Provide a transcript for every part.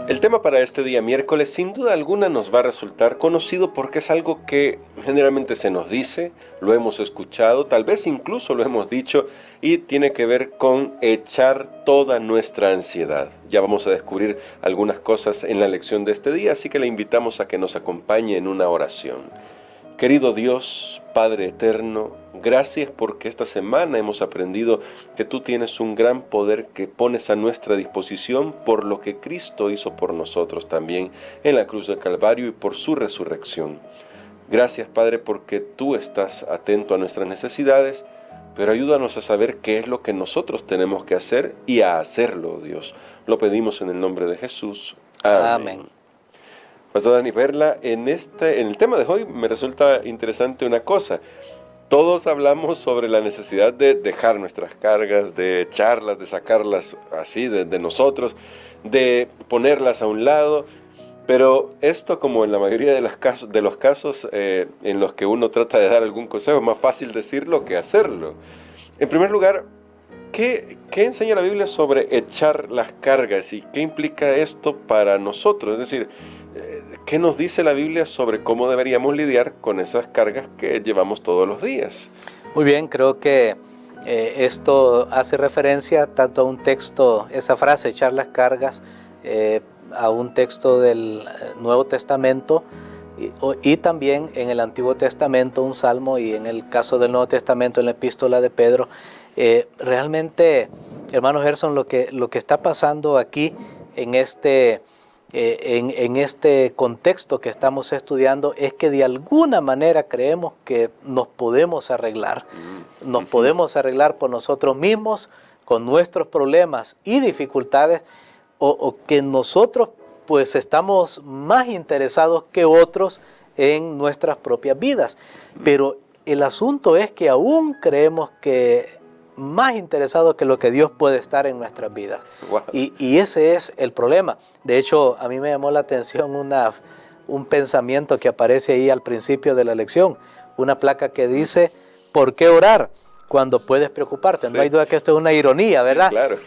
El tema para este día miércoles sin duda alguna nos va a resultar conocido porque es algo que generalmente se nos dice, lo hemos escuchado, tal vez incluso lo hemos dicho y tiene que ver con echar toda nuestra ansiedad. Ya vamos a descubrir algunas cosas en la lección de este día, así que le invitamos a que nos acompañe en una oración. Querido Dios, Padre eterno, gracias porque esta semana hemos aprendido que tú tienes un gran poder que pones a nuestra disposición por lo que Cristo hizo por nosotros también en la cruz del Calvario y por su resurrección. Gracias, Padre, porque tú estás atento a nuestras necesidades, pero ayúdanos a saber qué es lo que nosotros tenemos que hacer y a hacerlo, Dios. Lo pedimos en el nombre de Jesús. Amén. Pastor Dani Perla, en el tema de hoy me resulta interesante una cosa. Todos hablamos sobre la necesidad de dejar nuestras cargas, de echarlas, de sacarlas así de nosotros, de ponerlas a un lado. Pero esto, como en la mayoría de los casos en los que uno trata de dar algún consejo, es más fácil decirlo que hacerlo. En primer lugar, ¿qué enseña la Biblia sobre echar las cargas y qué implica esto para nosotros? Es decir, ¿qué nos dice la Biblia sobre cómo deberíamos lidiar con esas cargas que llevamos todos los días? Muy bien, creo que esto hace referencia tanto a un texto, esa frase, echar las cargas, a un texto del Nuevo Testamento y también en el Antiguo Testamento, un salmo, y en el caso del Nuevo Testamento, en la epístola de Pedro. Realmente, hermano Gerson, lo que está pasando aquí en este contexto que estamos estudiando es que de alguna manera creemos que nos podemos arreglar. Nos podemos arreglar por nosotros mismos, con nuestros problemas y dificultades, o que nosotros pues estamos más interesados que otros en nuestras propias vidas. Pero el asunto es que aún creemos que más interesados que lo que Dios puede estar en nuestras vidas. Wow. Y ese es el problema. De hecho, a mí me llamó la atención un pensamiento que aparece ahí al principio de la lección, una placa que dice, ¿por qué orar cuando puedes preocuparte? Sí. No hay duda que esto es una ironía, ¿verdad? Sí, claro.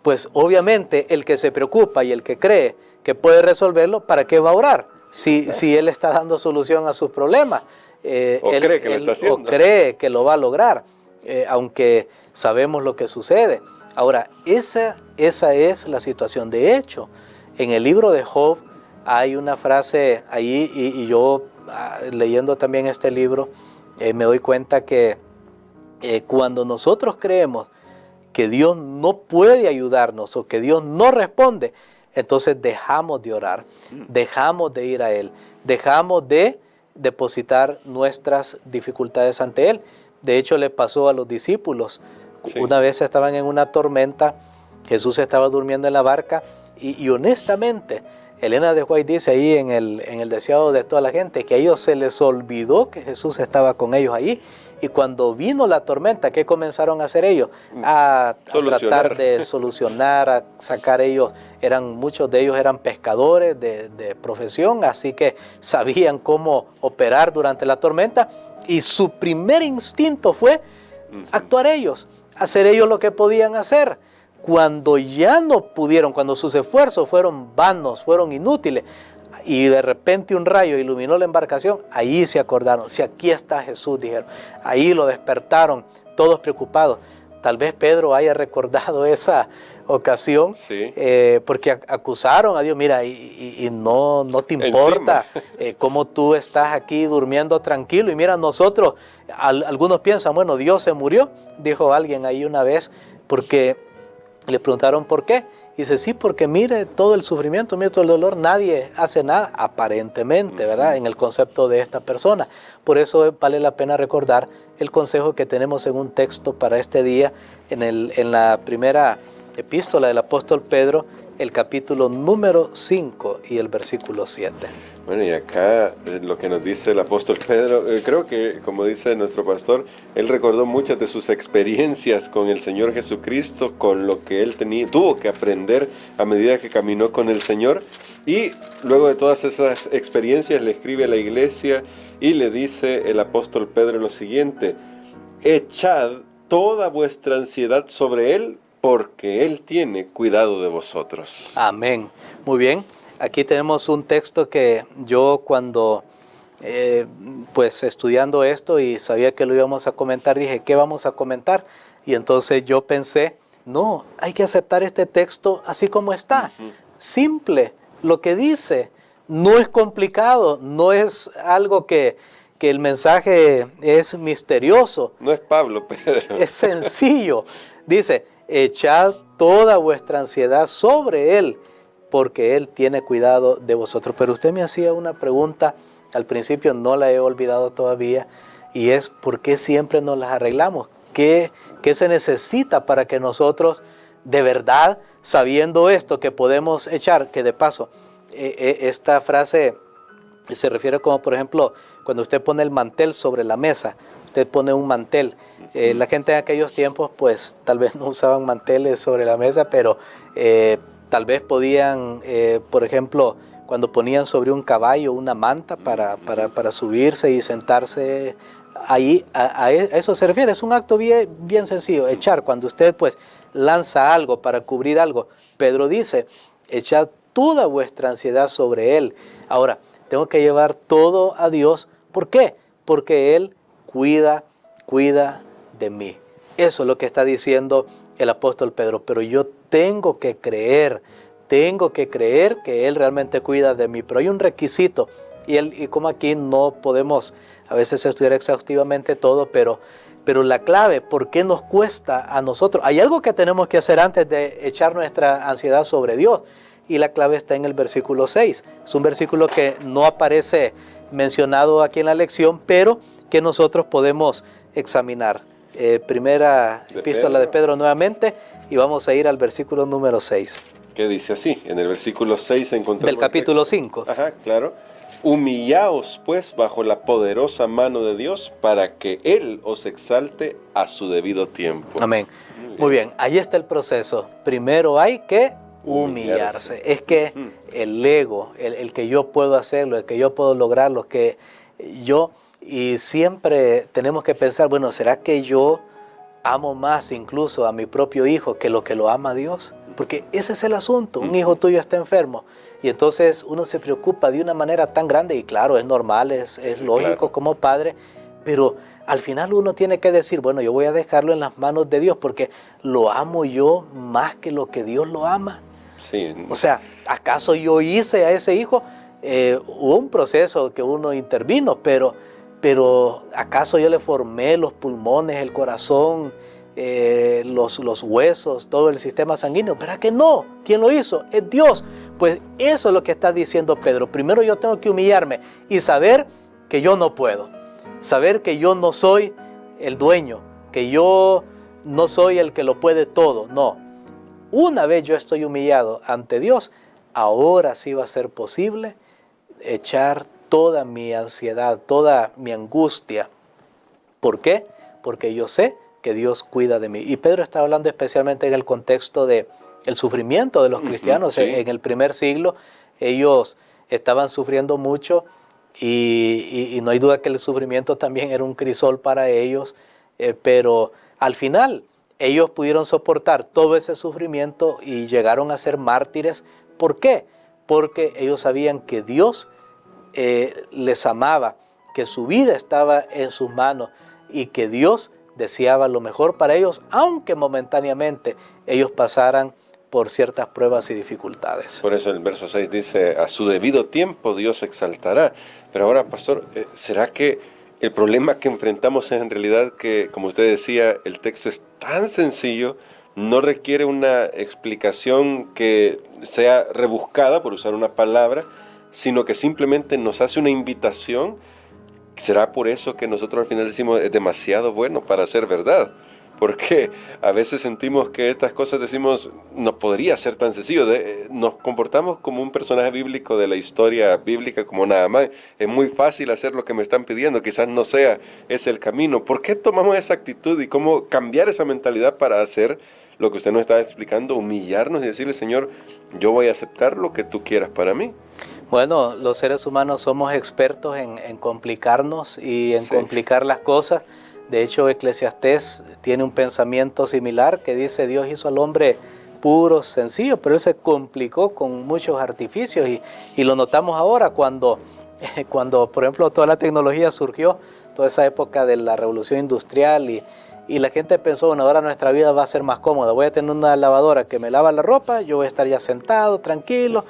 Pues obviamente el que se preocupa y el que cree que puede resolverlo, ¿para qué va a orar? Si él está dando solución a sus problemas. Cree que lo está haciendo. O cree que lo va a lograr, aunque sabemos lo que sucede. Ahora, esa es la situación. De hecho, en el libro de Job hay una frase ahí, y yo leyendo también este libro, me doy cuenta que cuando nosotros creemos que Dios no puede ayudarnos o que Dios no responde, entonces dejamos de orar, dejamos de ir a Él, dejamos de depositar nuestras dificultades ante Él. De hecho, le pasó a los discípulos. Sí. Una vez estaban en una tormenta, Jesús estaba durmiendo en la barca y honestamente, Elena de White dice ahí en el deseado de toda la gente que a ellos se les olvidó que Jesús estaba con ellos ahí. Y cuando vino la tormenta, ¿qué comenzaron a hacer ellos? A tratar de solucionar, a sacar ellos. Muchos de ellos eran pescadores de profesión, así que sabían cómo operar durante la tormenta. Y su primer instinto fue actuar ellos, hacer ellos lo que podían hacer. Cuando ya no pudieron, cuando sus esfuerzos fueron vanos, fueron inútiles, y de repente un rayo iluminó la embarcación, ahí se acordaron, si aquí está Jesús, dijeron. Ahí lo despertaron, todos preocupados. Tal vez Pedro haya recordado esa ocasión, sí. Porque acusaron a Dios, mira, y no te importa cómo tú estás aquí durmiendo tranquilo. Y mira, nosotros, algunos piensan, bueno, Dios se murió, dijo alguien ahí una vez, porque le preguntaron por qué. Y dice, sí, porque mire todo el sufrimiento, mire todo el dolor, nadie hace nada, aparentemente, ¿verdad? En el concepto de esta persona. Por eso vale la pena recordar el consejo que tenemos en un texto para este día, en la primera epístola del apóstol Pedro, el capítulo número 5 y el versículo 7. Bueno, y acá lo que nos dice el apóstol Pedro, creo que, como dice nuestro pastor, él recordó muchas de sus experiencias con el Señor Jesucristo, con lo que él tuvo que aprender a medida que caminó con el Señor, y luego de todas esas experiencias le escribe a la iglesia y le dice el apóstol Pedro lo siguiente: echad toda vuestra ansiedad sobre Él, porque Él tiene cuidado de vosotros. Amén. Muy bien. Aquí tenemos un texto que yo cuando, pues estudiando esto y sabía que lo íbamos a comentar, dije, ¿qué vamos a comentar? Y entonces yo pensé, no, hay que aceptar este texto así como está. Simple, lo que dice, no es complicado, no es algo que el mensaje es misterioso. No es Pablo, Pedro. Es sencillo. Dice, echad toda vuestra ansiedad sobre Él, porque Él tiene cuidado de vosotros. Pero usted me hacía una pregunta, al principio no la he olvidado todavía, y es ¿por qué siempre nos las arreglamos? ¿Qué se necesita para que nosotros, de verdad, sabiendo esto, que podemos echar? Que de paso, esta frase se refiere como, por ejemplo, cuando usted pone el mantel sobre la mesa, usted pone un mantel. La gente en aquellos tiempos, pues, tal vez no usaban manteles sobre la mesa, pero tal vez podían, por ejemplo, cuando ponían sobre un caballo una manta para subirse y sentarse ahí, a eso se refiere. Es un acto bien sencillo, echar. Cuando usted, pues, lanza algo para cubrir algo, Pedro dice, echad toda vuestra ansiedad sobre Él. Ahora, tengo que llevar todo a Dios. ¿Por qué? Porque Él cuida de mí. Eso es lo que está diciendo el apóstol Pedro. Pero yo tengo que creer que Él realmente cuida de mí. Pero hay un requisito. Y como aquí no podemos a veces estudiar exhaustivamente todo, pero la clave, ¿por qué nos cuesta a nosotros? Hay algo que tenemos que hacer antes de echar nuestra ansiedad sobre Dios. Y la clave está en el versículo 6. Es un versículo que no aparece mencionado aquí en la lección, pero que nosotros podemos examinar. Primera epístola de Pedro nuevamente, y vamos a ir al versículo número 6. ¿Qué dice así? En el versículo 6 encontramos del capítulo 5. Ajá, claro. Humillaos pues bajo la poderosa mano de Dios para que Él os exalte a su debido tiempo. Amén. Muy bien, ahí está el proceso. Primero hay que humillarse. Es que el ego, el que yo puedo hacerlo, el que yo puedo lograrlo, que yo, y siempre tenemos que pensar, bueno, ¿será que yo amo más incluso a mi propio hijo que lo ama a Dios? Porque ese es el asunto. Un hijo tuyo está enfermo y entonces uno se preocupa de una manera tan grande, y claro, es normal, es lógico, claro, como padre, pero al final uno tiene que decir, bueno, yo voy a dejarlo en las manos de Dios porque lo amo yo más que lo que Dios lo ama. Sí. O sea, ¿acaso yo hice a ese hijo? Hubo un proceso que uno intervino, pero ¿acaso yo le formé los pulmones, el corazón, los huesos, todo el sistema sanguíneo? ¿Verdad que no? ¿Quién lo hizo? Es Dios. Pues eso es lo que está diciendo Pedro. Primero yo tengo que humillarme y saber que yo no puedo. Saber que yo no soy el dueño, que yo no soy el que lo puede todo. No. Una vez yo estoy humillado ante Dios, ahora sí va a ser posible echar toda mi ansiedad, toda mi angustia. ¿Por qué? Porque yo sé que Dios cuida de mí. Y Pedro está hablando especialmente en el contexto del sufrimiento de los cristianos. Sí. En el primer siglo ellos estaban sufriendo mucho y no hay duda que el sufrimiento también era un crisol para ellos, pero al final ellos pudieron soportar todo ese sufrimiento y llegaron a ser mártires. ¿Por qué? Porque ellos sabían que Dios les amaba, que su vida estaba en sus manos y que Dios deseaba lo mejor para ellos, aunque momentáneamente ellos pasaran por ciertas pruebas y dificultades. Por eso el verso 6 dice, a su debido tiempo Dios exaltará. Pero ahora, pastor, ¿será que el problema que enfrentamos es en realidad que, como usted decía, el texto es tan sencillo, no requiere una explicación que sea rebuscada, por usar una palabra, sino que simplemente nos hace una invitación? ¿Será por eso que nosotros al final decimos es demasiado bueno para ser verdad? Porque a veces sentimos que estas cosas decimos no podría ser tan sencillo. Nos comportamos como un personaje bíblico de la historia bíblica, como Naamán. Es muy fácil hacer lo que me están pidiendo, quizás no sea ese el camino. ¿Por qué tomamos esa actitud y cómo cambiar esa mentalidad para hacer lo que usted nos estaba explicando, humillarnos y decirle, Señor, yo voy a aceptar lo que tú quieras para mí? Bueno, los seres humanos somos expertos en complicarnos y en complicar las cosas. De hecho, Eclesiastés tiene un pensamiento similar que dice: Dios hizo al hombre puro, sencillo, pero él se complicó con muchos artificios, y lo notamos ahora cuando, por ejemplo, toda la tecnología surgió, toda esa época de la revolución industrial, y la gente pensó: bueno, ahora nuestra vida va a ser más cómoda, voy a tener una lavadora que me lava la ropa, yo voy a estar ya sentado, tranquilo,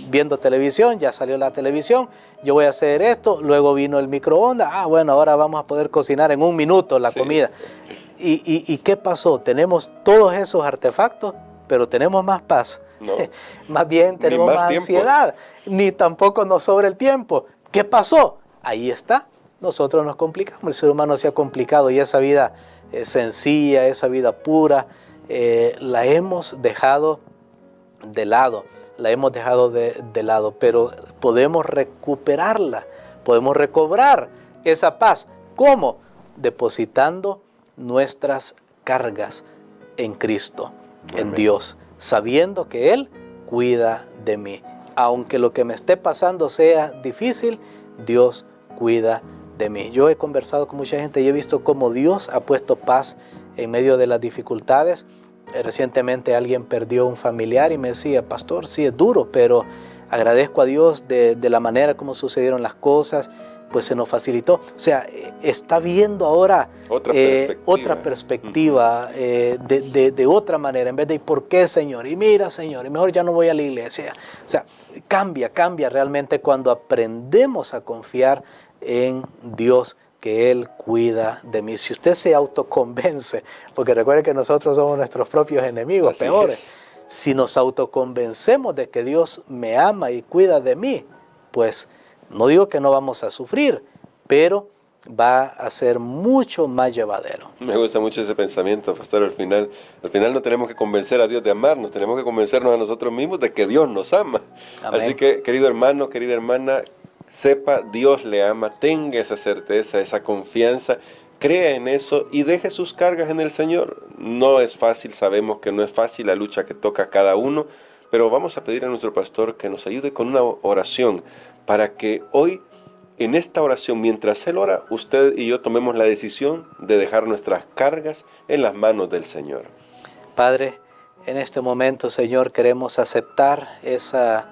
viendo televisión, ya salió la televisión, yo voy a hacer esto, luego vino el microondas, bueno, ahora vamos a poder cocinar en un minuto la comida. ¿Y qué pasó? Tenemos todos esos artefactos, pero tenemos más paz. No. Más bien tenemos más ansiedad, ni tampoco nos sobra el tiempo. ¿Qué pasó? Ahí está. Nosotros nos complicamos, el ser humano se ha complicado, y esa vida sencilla, esa vida pura, la hemos dejado de lado, pero podemos recuperarla, podemos recobrar esa paz. ¿Cómo? Depositando nuestras cargas en Cristo, en Dios, sabiendo que Él cuida de mí. Aunque lo que me esté pasando sea difícil, Dios cuida de mí. Yo he conversado con mucha gente y he visto cómo Dios ha puesto paz en medio de las dificultades. Recientemente alguien perdió un familiar y me decía: pastor, sí es duro, pero agradezco a Dios de la manera como sucedieron las cosas, pues se nos facilitó. O sea, está viendo ahora otra perspectiva, de otra manera, en vez de ¿y por qué, Señor? Y mira, Señor, y mejor ya no voy a la iglesia. O sea, cambia realmente cuando aprendemos a confiar en Dios, que Él cuida de mí. Si usted se autoconvence, porque recuerde que nosotros somos nuestros propios enemigos, así peores. Si nos autoconvencemos de que Dios me ama y cuida de mí, pues no digo que no vamos a sufrir, pero va a ser mucho más llevadero. Me gusta mucho ese pensamiento, pastor. Al final no tenemos que convencer a Dios de amarnos, tenemos que convencernos a nosotros mismos de que Dios nos ama. Amén. Así que, querido hermano, querida hermana, sepa, Dios le ama, tenga esa certeza, esa confianza, crea en eso y deje sus cargas en el Señor. No es fácil, sabemos que no es fácil la lucha que toca a cada uno, pero vamos a pedir a nuestro pastor que nos ayude con una oración para que hoy, en esta oración, mientras él ora, usted y yo tomemos la decisión de dejar nuestras cargas en las manos del Señor. Padre, en este momento, Señor, queremos aceptar esa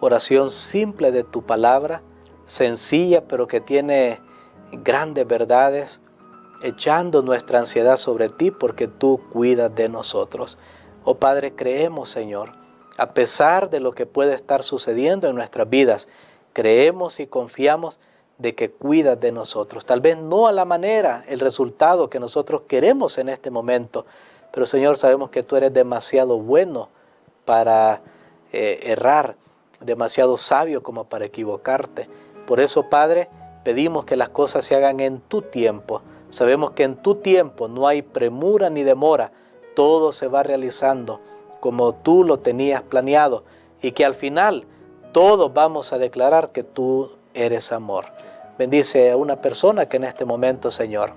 oración simple de tu palabra, sencilla, pero que tiene grandes verdades, echando nuestra ansiedad sobre ti porque tú cuidas de nosotros. Oh Padre, creemos, Señor, a pesar de lo que puede estar sucediendo en nuestras vidas, creemos y confiamos de que cuidas de nosotros. Tal vez no a la manera, el resultado que nosotros queremos en este momento, pero Señor, sabemos que tú eres demasiado bueno para errar, demasiado sabio como para equivocarte. Por eso, Padre, pedimos que las cosas se hagan en tu tiempo. Sabemos que en tu tiempo no hay premura ni demora. Todo se va realizando como tú lo tenías planeado y que al final todos vamos a declarar que tú eres amor. Bendice a una persona que en este momento, Señor,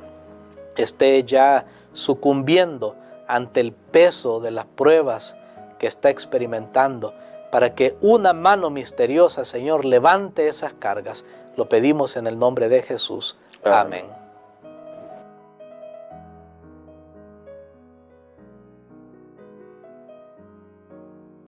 esté ya sucumbiendo ante el peso de las pruebas que está experimentando, para que una mano misteriosa, Señor, levante esas cargas. Lo pedimos en el nombre de Jesús. Amén.